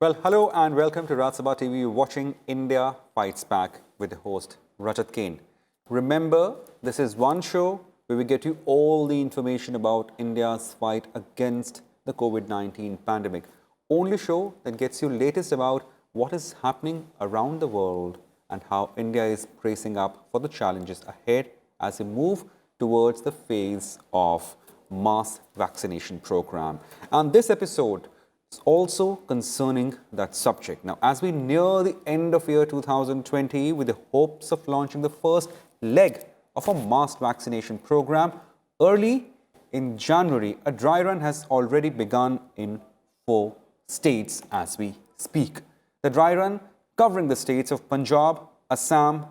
Well, hello and welcome to Rajya Sabha TV. You're watching India Fights Back with the host Rajat Kane. Remember, this is one show where we get you all the information about India's fight against the COVID-19 pandemic. Only show that gets you latest about what is happening around the world and how India is bracing up for the challenges ahead as we move towards the phase of mass vaccination program. And this episode is also concerning that subject. Now, as we near the end of year 2020 with the hopes of launching the first leg of a mass vaccination program, early in January, a dry run has already begun in 4 states as we speak. The dry run covering the states of Punjab, Assam,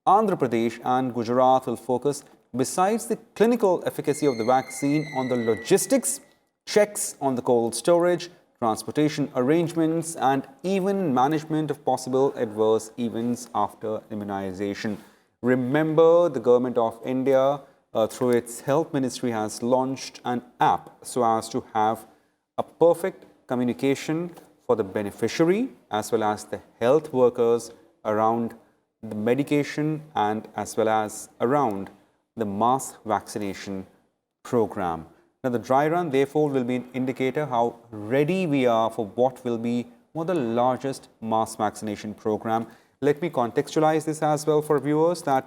Andhra Pradesh and Gujarat will focus, besides the clinical efficacy of the vaccine, on the logistics, checks on the cold storage, transportation arrangements, and even management of possible adverse events after immunization. Remember, the Government of India, through its Health Ministry, has launched an app so as to have a perfect communication for the beneficiary as well as the health workers around the medication and as well as around the mass vaccination program. Now, the dry run, therefore, will be an indicator how ready we are for what will be one of the largest mass vaccination program. Let me contextualize this as well for viewers that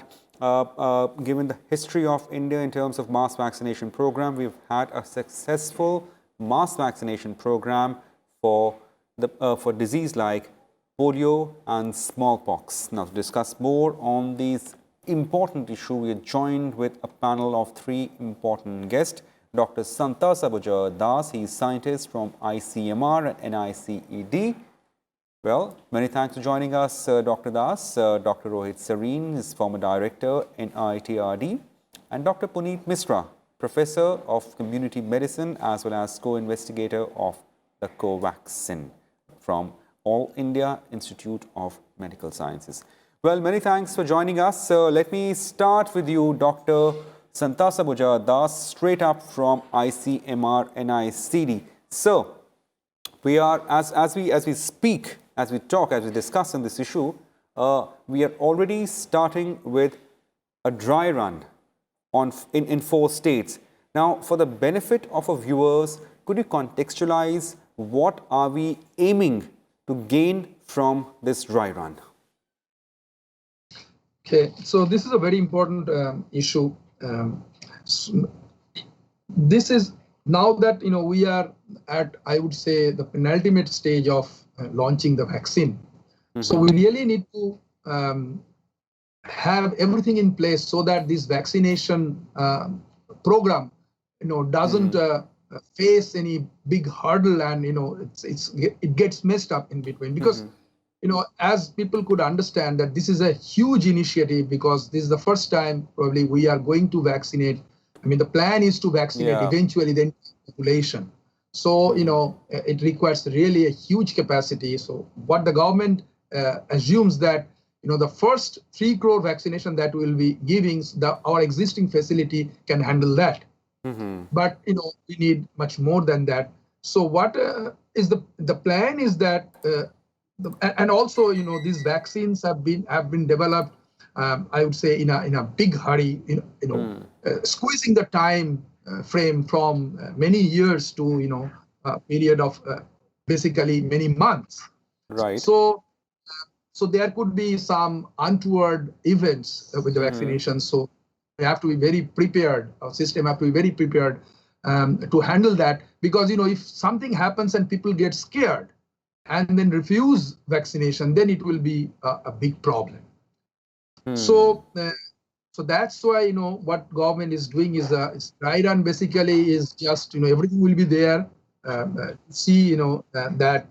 given the history of India in terms of mass vaccination program, we've had a successful mass vaccination program for disease like polio and smallpox. Now, to discuss more on these important issue, we are joined with a panel of three important guests. Dr. Santa Sabuja Das, he is scientist from ICMR and NICED. Well, many thanks for joining us, Dr. Das. Dr. Rohit Sareen is former director in IITRD, and Dr. Puneet Misra, professor of community medicine as well as co-investigator of the Covaxin from All India Institute of Medical Sciences. Well, many thanks for joining us. Let me start with you, Dr. Santa Sabuja Das, straight up from ICMR NICD. So, we are, as we speak, as we talk, as we discuss on this issue, we are already starting with a dry run in 4 states. Now, for the benefit of our viewers, could you contextualize what are we aiming to gain from this dry run? Okay, so this is a very important issue. This is now that we are at, I would say, the penultimate stage of launching the vaccine. So we really need to have everything in place so that this vaccination program, doesn't face any big hurdle and it gets messed up in between because. As people could understand that this is a huge initiative because this is the first time probably we are going to vaccinate. I mean, the plan is to vaccinate eventually the population. So, it requires really a huge capacity. So what the government assumes that, the first 3 crore vaccination that we'll be giving, our existing facility can handle that. But, we need much more than that. So what is the plan is that and also, these vaccines have been developed, I would say, in a big hurry, squeezing the time frame from many years to, a period of basically many months. Right. So there could be some untoward events with the vaccination. So we have to be very prepared. Our system have to be very prepared to handle that because, if something happens and people get scared, and then refuse vaccination, then it will be a big problem. So that's why what government is doing is dry run. Basically, is just everything will be there. See that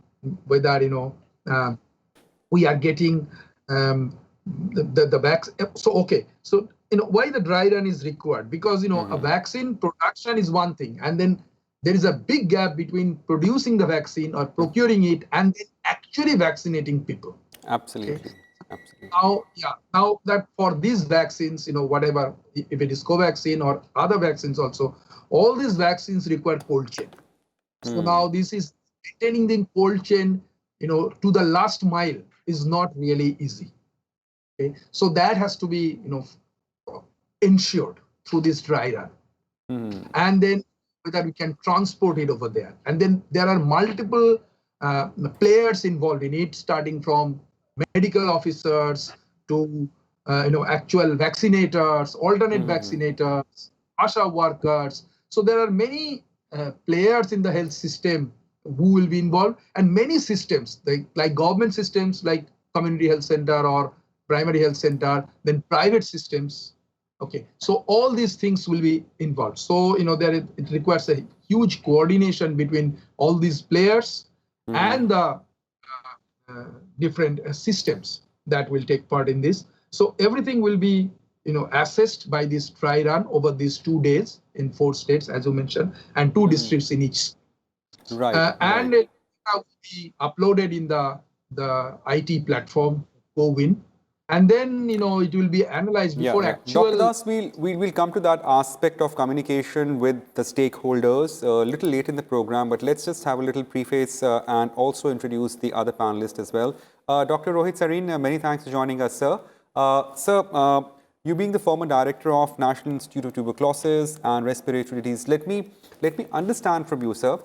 whether we are getting the vaccine. So okay, so why the dry run is required? Because a vaccine production is one thing, and then there is a big gap between producing the vaccine or procuring it and then actually vaccinating people. Absolutely. Okay? Absolutely. Now that for these vaccines, whatever, if it is Covaxin or other vaccines also, all these vaccines require cold chain. So now this is maintaining the cold chain to the last mile is not really easy. Okay, so that has to be ensured through this dry run, and then whether we can transport it over there, and then there are multiple players involved in it, starting from medical officers to actual vaccinators, alternate vaccinators, ASHA workers. So there are many players in the health system who will be involved, and many systems like government systems like community health center or primary health center, then private systems. Okay, so all these things will be involved. So it requires a huge coordination between all these players and the different systems that will take part in this. So everything will be assessed by this dry run over these 2 days in 4 states, as you mentioned, and 2 districts in each. Right. And it will be uploaded in the IT platform CoWIN, and then it will be analyzed before actual. Dr. Das, we'll come to that aspect of communication with the stakeholders a little late in the program, but let's just have a little preface and also introduce the other panelists as well. Dr. Rohit Sareen, many thanks for joining us, sir. Sir, you being the former director of National Institute of Tuberculosis and Respiratory Disease, let me understand from you, sir.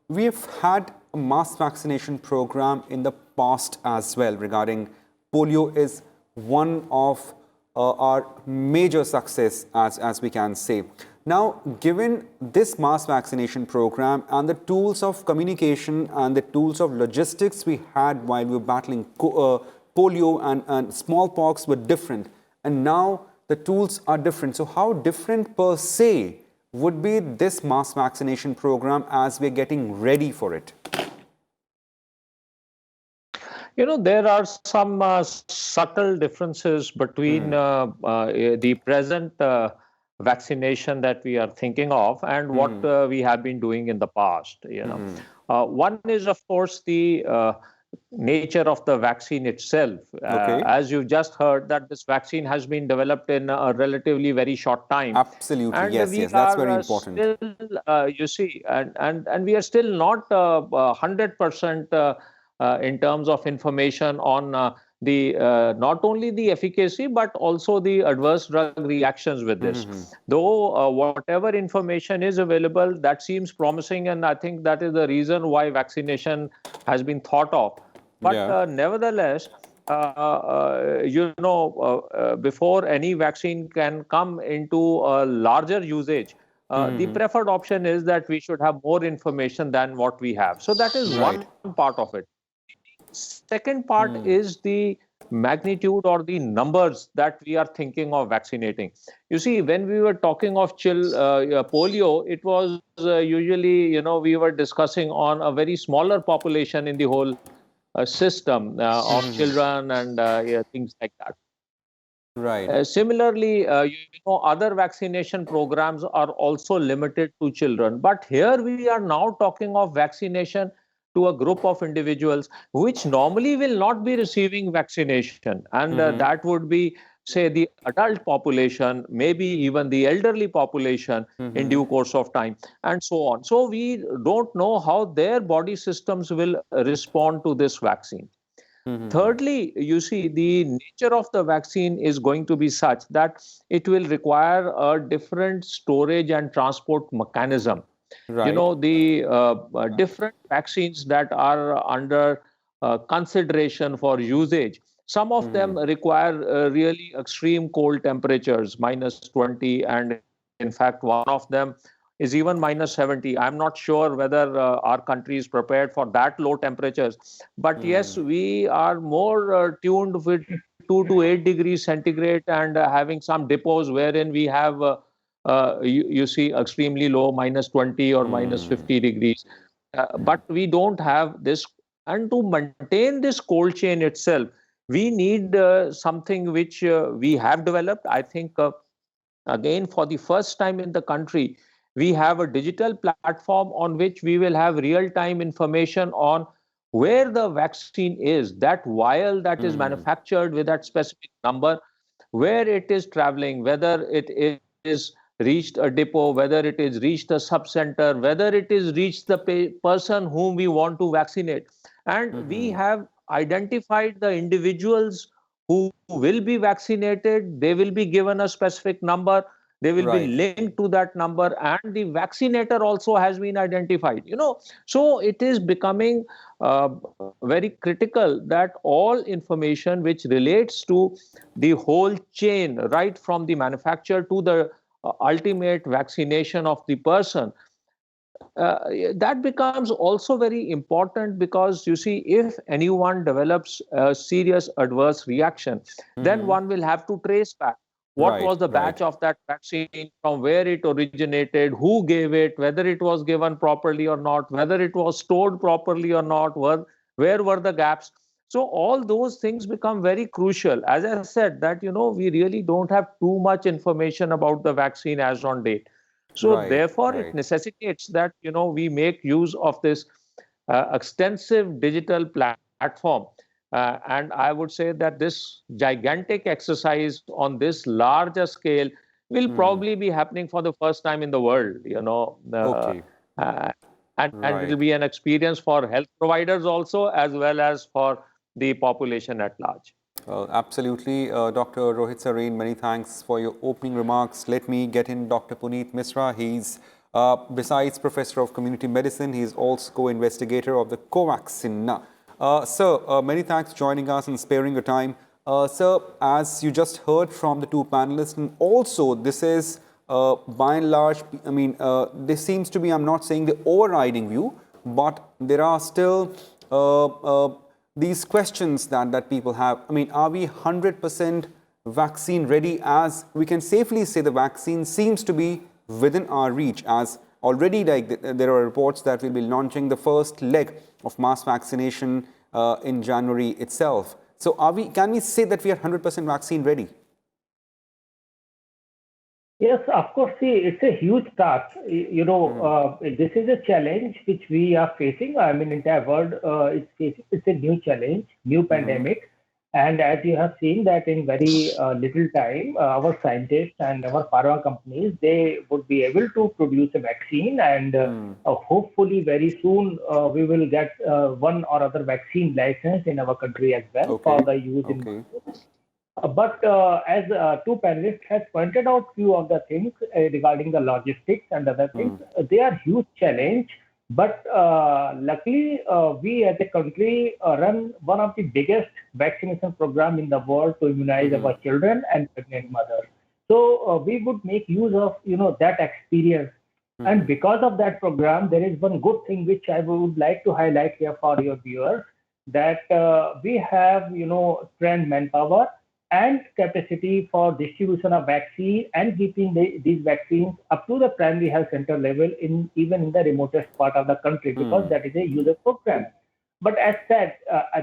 We have had a mass vaccination program in the past as well regarding polio. Is one of our major success, as we can say. Now, given this mass vaccination program and the tools of communication and the tools of logistics we had while we were battling polio and smallpox were different, and now the tools are different. So how different per se would be this mass vaccination program as we're getting ready for it? There are some subtle differences between the present vaccination that we are thinking of and what we have been doing in the past. One is, of course, the nature of the vaccine itself. As you just heard, that this vaccine has been developed in a relatively very short time. Absolutely, and yes, that's very important. Still, you see, and we are still not 100%. In terms of information on the not only the efficacy but also the adverse drug reactions with this. Though whatever information is available, that seems promising, and I think that is the reason why vaccination has been thought of. But nevertheless, before any vaccine can come into a larger usage, the preferred option is that we should have more information than what we have. So that is one part of it. Second part is the magnitude or the numbers that we are thinking of vaccinating. You see, when we were talking of polio, it was usually, we were discussing on a very smaller population in the whole system of children and things like that. Right. Similarly, other vaccination programs are also limited to children. But here we are now talking of vaccination to a group of individuals which normally will not be receiving vaccination. And that would be, say, the adult population, maybe even the elderly population in due course of time, and so on. So we don't know how their body systems will respond to this vaccine. Thirdly, you see, the nature of the vaccine is going to be such that it will require a different storage and transport mechanism. Right. The different vaccines that are under consideration for usage, some of them require really extreme cold temperatures, -20, and in fact, one of them is even -70. I'm not sure whether our country is prepared for that low temperatures. But yes, we are more tuned with 2 to 8 degrees centigrade and having some depots wherein we have you see extremely low -20 or -50 degrees. But we don't have this. And to maintain this cold chain itself, we need something which we have developed. I think, again, for the first time in the country, we have a digital platform on which we will have real-time information on where the vaccine is, that vial that is manufactured with that specific number, where it is traveling, whether it is reached a depot, whether it is reached a sub-center, whether it is reached the person whom we want to vaccinate. and we have identified the individuals who will be vaccinated. They will be given a specific number. They will be Right. linked to that number, and the vaccinator also has been identified. So it is becoming uh, very critical that all information which relates to the whole chain, right from the manufacturer to the ultimate vaccination of the person, that becomes also very important, because you see, if anyone develops a serious adverse reaction, then one will have to trace back what Right. was the Right. batch of that vaccine, from where it originated, who gave it, whether it was given properly or not, whether it was stored properly or not, where were the gaps. So all those things become very crucial. As I said, that we really don't have too much information about the vaccine as on date. So Right. therefore, it Right. necessitates that we make use of this extensive digital platform, and I would say that this gigantic exercise on this larger scale will probably be happening for the first time in the world. Okay. Uh, and it will Right. be an experience for health providers also, as well as for the population at large. Absolutely. Dr. Rohit Sareen, many thanks for your opening remarks. Let me get in Dr. Puneet Misra. He's, besides Professor of Community Medicine, he's also co-investigator of the COVAXIN. Sir, many thanks for joining us and sparing your time. Sir, as you just heard from the two panelists, and also this is by and large, I mean, this seems to be, I'm not saying the overriding view, but there are still these questions that people have. I mean, are we 100% vaccine ready? As we can safely say, the vaccine seems to be within our reach, as already there are reports that we'll be launching the first leg of mass vaccination in January itself. So can we say that we are 100% vaccine ready? Yes, of course. See, it's a huge task. This is a challenge which we are facing. I mean, entire world is facing. It's a new challenge, new pandemic, and as you have seen that in very little time, our scientists and our pharma companies, they would be able to produce a vaccine, and hopefully very soon we will get one or other vaccine license in our country as well for the use in. Okay. But as two panelists have pointed out few of the things regarding the logistics and other things, they are huge challenge. But luckily, we as a country run one of the biggest vaccination program in the world to immunize our children and pregnant mothers. So we would make use of that experience. And because of that program, there is one good thing which I would like to highlight here for your viewers, that we have trained manpower and capacity for distribution of vaccine and keeping these vaccines up to the primary health center level even in the remotest part of the country, because that is a user program. But as said,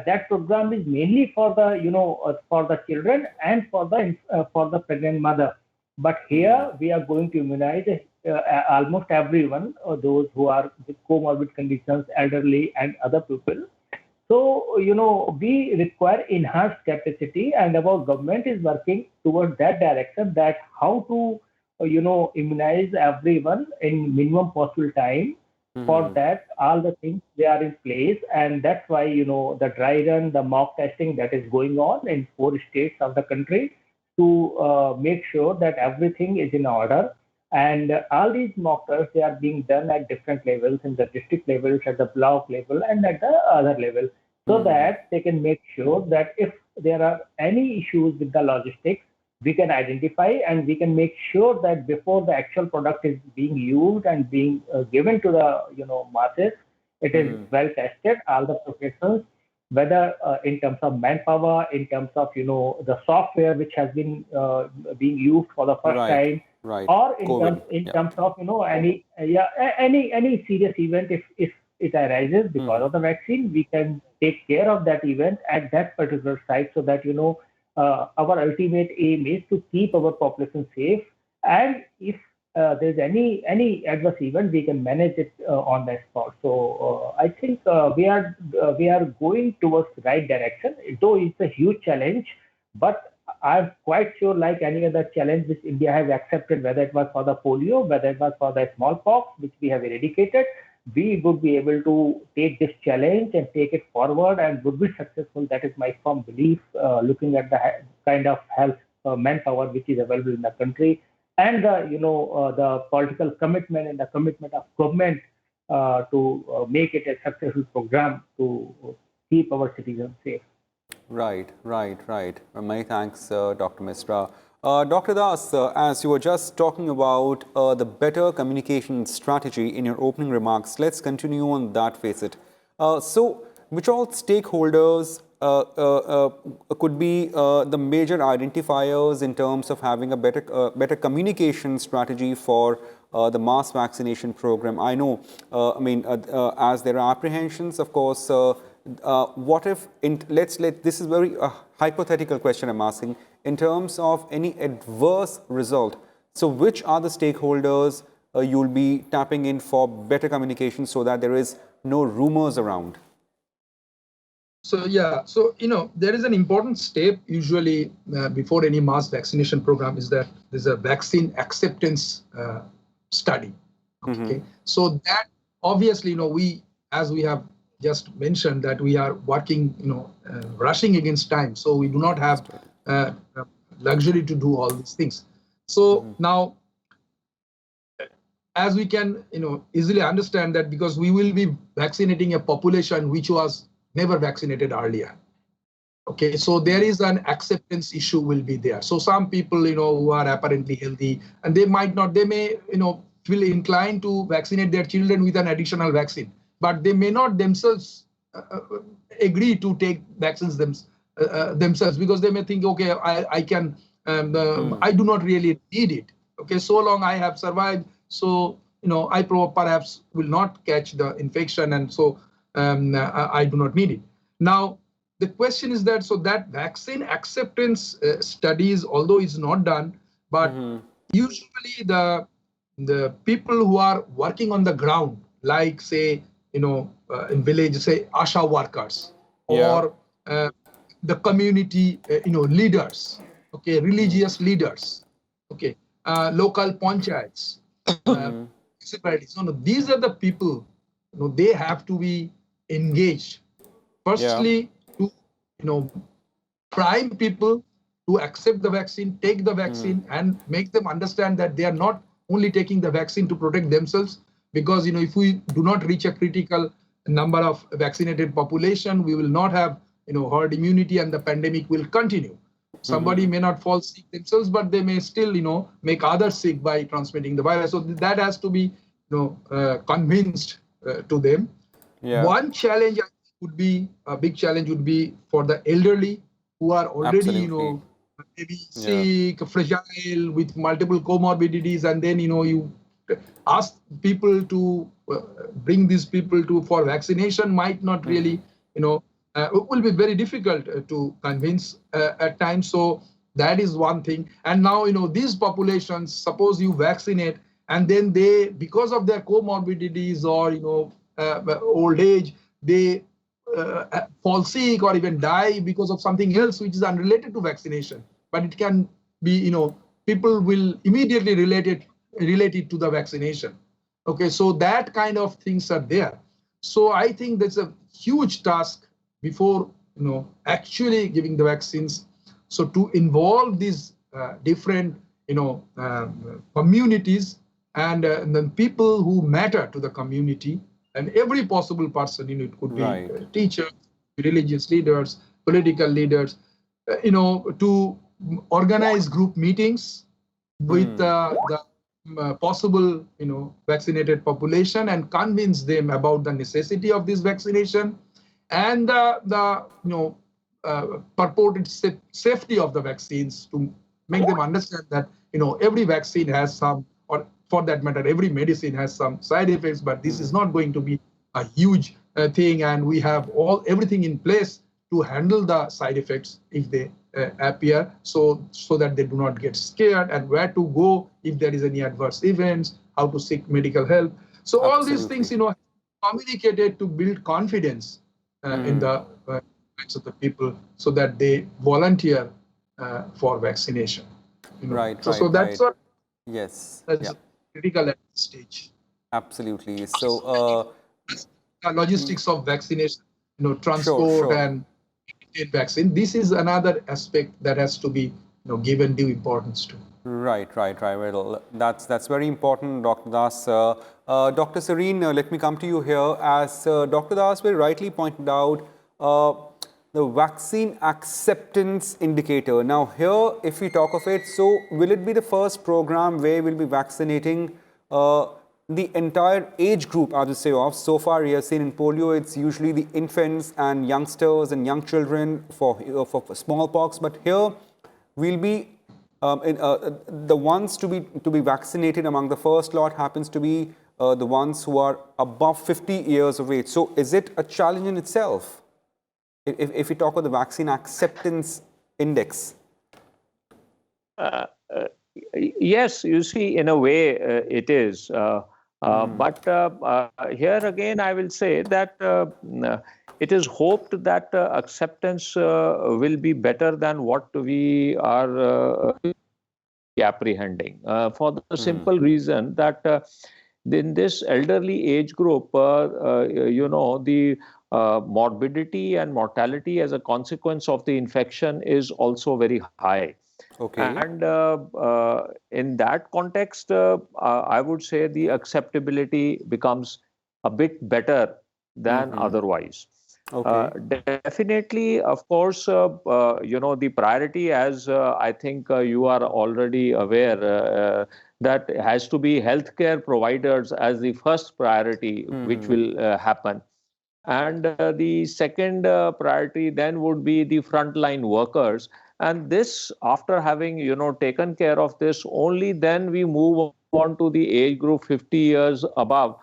that program is mainly for the for the children and for the pregnant mother. But here we are going to immunize almost everyone, those who are with comorbid conditions, elderly, and other people. So, we require enhanced capacity, and our government is working towards that direction, that how to, immunize everyone in minimum possible time. For that, all the things, they are in place. And that's why, the dry run, the mock testing that is going on in 4 states of the country to make sure that everything is in order. And all these mock tests, they are being done at different levels, in the district levels, at the block level, and at the other level, so that they can make sure that if there are any issues with the logistics, we can identify and we can make sure that before the actual product is being used and being given to the masses, it is well tested, all the professionals, whether in terms of manpower, in terms of the software which has been being used for the first time, or in terms of any serious event, if it arises because of the vaccine, we can take care of that event at that particular site, so that our ultimate aim is to keep our population safe, and if there's any adverse event, we can manage it on the spot. So I think we are going towards the right direction, though it's a huge challenge. But I'm quite sure, like any other challenge which India has accepted, whether it was for the polio, whether it was for the smallpox, which we have eradicated, we would be able to take this challenge and take it forward and would be successful. That is my firm belief, looking at the kind of health manpower which is available in the country, and the political commitment and the commitment of government to make it a successful program to keep our citizens safe. Right. Many thanks, Dr. Misra. Dr. Das, as you were just talking about the better communication strategy in your opening remarks, let's continue on that facet. So, which all stakeholders could be the major identifiers in terms of having a better communication strategy for the mass vaccination program? I know, as there are apprehensions, of course, what if, this is very hypothetical question I'm asking, in terms of any adverse result. So which are the stakeholders you'll be tapping in for better communication so that there is no rumors around? So there is an important step usually before any mass vaccination program is that there's a vaccine acceptance study. Okay, so that obviously we, as we have just mentioned, that we are working rushing against time, so we do not have luxury to do all these things. So now, as we can easily understand that because we will be vaccinating a population which was never vaccinated earlier. Okay, so there is an acceptance issue will be there. So some people who are apparently healthy and they may feel inclined to vaccinate their children with an additional vaccine, but they may not themselves agree to take vaccines themselves because they may think, okay, I can, I do not really need it. Okay, so long I have survived, so I perhaps will not catch the infection, and so I do not need it. Now the question is that that vaccine acceptance studies, although it's not done, but usually the people who are working on the ground, like say in village, say ASHA workers, or the community leaders, okay, religious leaders, okay, local panchayats, municipalities. These are the people they have to be engaged. Firstly, to prime people to accept the vaccine, take the vaccine, and make them understand that they are not only taking the vaccine to protect themselves, because if we do not reach a critical number of vaccinated population, we will not have herd immunity, and the pandemic will continue. Somebody may not fall sick themselves, but they may still make others sick by transmitting the virus. So that has to be convinced to them. One challenge would be a big challenge would be for the elderly who are already maybe sick, fragile, with multiple comorbidities, and then you ask people to bring these people for vaccination might not really it will be very difficult to convince at times. So that is one thing. And now these populations, suppose you vaccinate and then they, because of their comorbidities or old age, they fall sick or even die because of something else which is unrelated to vaccination, but it can be people will immediately relate it to the vaccination. Okay, so that kind of things are there. So I think that's a huge task before actually giving the vaccines. So to involve these different communities and the people who matter to the community, and every possible person, it could be teachers, religious leaders, political leaders, to organize group meetings with the possible vaccinated population and convince them about the necessity of this vaccination and the purported safety of the vaccines, to make them understand that every vaccine has some, or for that matter every medicine has some side effects, but this is not going to be a huge thing, and we have everything in place to handle the side effects if they appear, so that they do not get scared, and where to go if there is any adverse events, how to seek medical help. So all these things communicated to build confidence in the minds of the people, so that they volunteer for vaccination. So that's what yes, that's critical at this stage. absolutely. So logistics of vaccination, transport sure. and vaccine. This is another aspect that has to be given due importance to. Right. Well, that's very important, Dr. Das. Dr. Serene, let me come to you here. As Dr. Das very rightly pointed out, the vaccine acceptance indicator. Now, here, if we talk of it, so will it be the first program where we'll be vaccinating the entire age group, I would say, of? So far, we have seen in polio, it's usually the infants and youngsters and young children for smallpox, but here we'll be the ones to be vaccinated among the first lot happens to be the ones who are above 50 years of age. So is it a challenge in itself? If we talk about the vaccine acceptance index? Yes, you see, in a way it is. But here again, I will say that it is hoped that acceptance will be better than what we are apprehending, for the simple reason that in this elderly age group, the morbidity and mortality as a consequence of the infection is also very high. Okay. And in that context, I would say the acceptability becomes a bit better than otherwise. Okay. Definitely, of course, the priority, as I think you are already aware, that has to be healthcare providers as the first priority, which will happen. And the second priority then would be the frontline workers. And this, after having, taken care of this, only then we move on to the age group 50 years above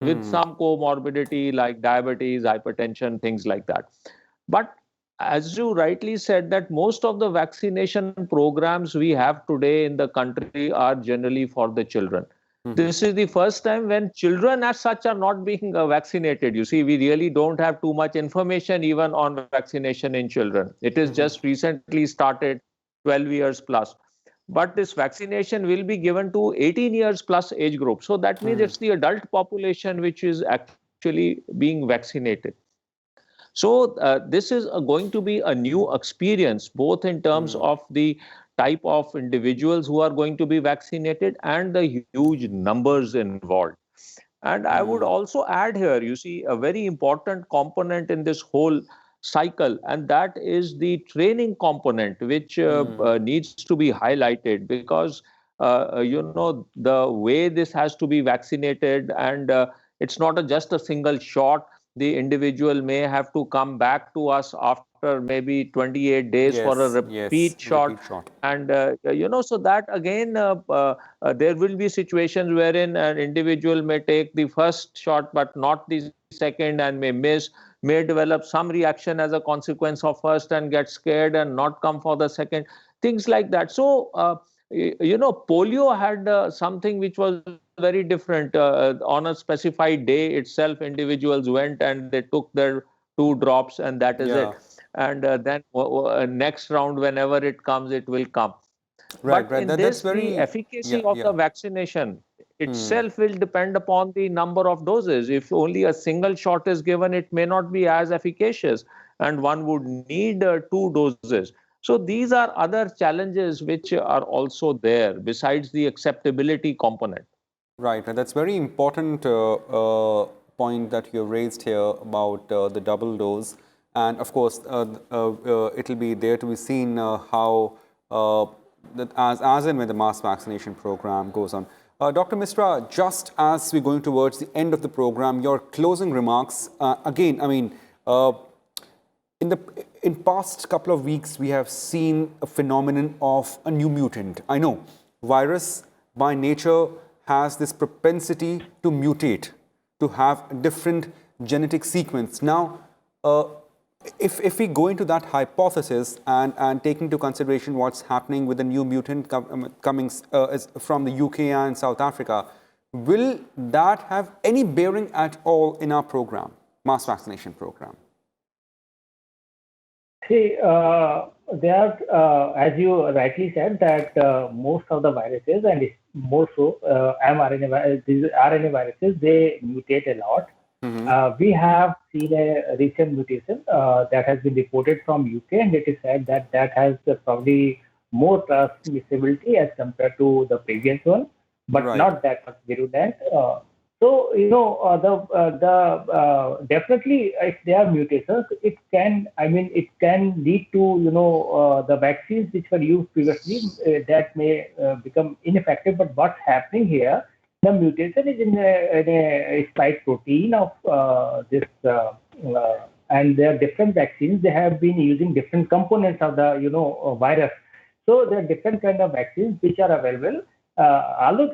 with some comorbidity like diabetes, hypertension, things like that. But as you rightly said, that most of the vaccination programs we have today in the country are generally for the children. This is the first time when children as such are not being vaccinated. You see, we really don't have too much information even on vaccination in children. It is just recently started, 12 years plus. But this vaccination will be given to 18 years plus age group. So that means it's the adult population which is actually being vaccinated. So this is going to be a new experience, both in terms of the type of individuals who are going to be vaccinated and the huge numbers involved. And I would also add here, you see, a very important component in this whole cycle, and that is the training component, which needs to be highlighted because, the way this has to be vaccinated, and it's not just a single shot. The individual may have to come back to us after maybe 28 days for a repeat shot. And, so that again, there will be situations wherein an individual may take the first shot but not the second and may miss, may develop some reaction as a consequence of first and get scared and not come for the second, things like that. So, polio had something which was very different. On a specified day itself, individuals went and they took their 2 drops and that is it. And then next round, whenever it comes, it will come. Right, but in this, the efficacy of the vaccination itself will depend upon the number of doses. If only a single shot is given, it may not be as efficacious, and one would need 2 doses. So these are other challenges which are also there besides the acceptability component. Right, and that's very important point that you raised here about the double dose. And of course, it'll be there to be seen how that as and when the mass vaccination program goes on. Dr. Misra, just as we're going towards the end of the program, your closing remarks. Again, I mean, in past couple of weeks, we have seen a phenomenon of a new mutant. I know virus by nature has this propensity to mutate, to have a different genetic sequence. Now, if we go into that hypothesis and take into consideration what's happening with the new mutant coming from the UK and South Africa, will that have any bearing at all in our program, mass vaccination program? See, there are, as you rightly said, that most of the viruses, and more so mRNA, these RNA viruses, they mutate a lot. We have seen a recent mutation that has been reported from UK, and it is said that that has probably more transmissibility as compared to the previous one, but Right. not that much virulent. So definitely if there are mutations, it can it can lead to the vaccines which were used previously that may become ineffective. But what's happening here? The mutation is in a spike protein of this, and there are different vaccines. They have been using different components of the virus. So there are different kind of vaccines which are available. Although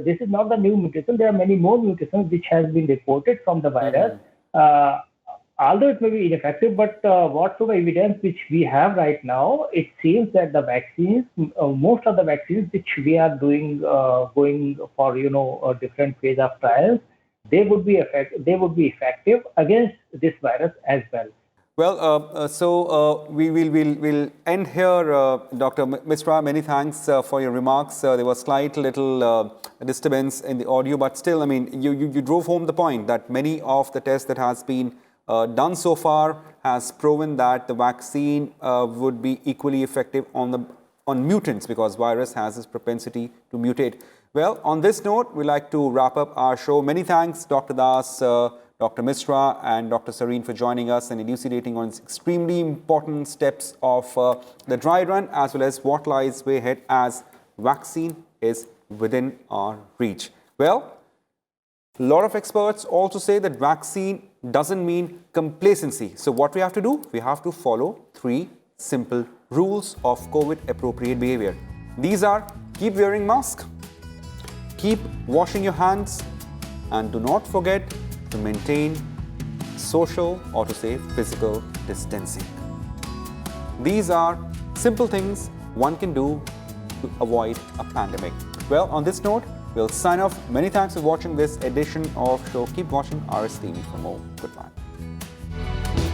this is not the new mutation, there are many more mutations which has been reported from the virus. Although it may be ineffective, but what sort of evidence which we have right now, it seems that the vaccines, most of the vaccines which we are doing, going for a different phase of trials, they would be effective against this virus as well. Well, we'll end here, Dr. Misra. Many thanks for your remarks. There was slight little disturbance in the audio, but still, I mean, you drove home the point that many of the tests that has been done so far has proven that the vaccine would be equally effective on mutants, because virus has this propensity to mutate. Well, on this note, we'd like to wrap up our show. Many thanks, Dr. Das, Dr. Misra and Dr. Sareen for joining us and elucidating on extremely important steps of the dry run, as well as what lies way ahead as vaccine is within our reach. Well, a lot of experts also say that vaccine doesn't mean complacency. So what we have to do? We have to follow 3 simple rules of COVID-appropriate behavior. These are: keep wearing mask, keep washing your hands, and do not forget to maintain social, or to say physical, distancing. These are simple things one can do to avoid a pandemic. Well, on this note, we'll sign off. Many thanks for watching this edition of show. Keep watching RS TV for more. Goodbye.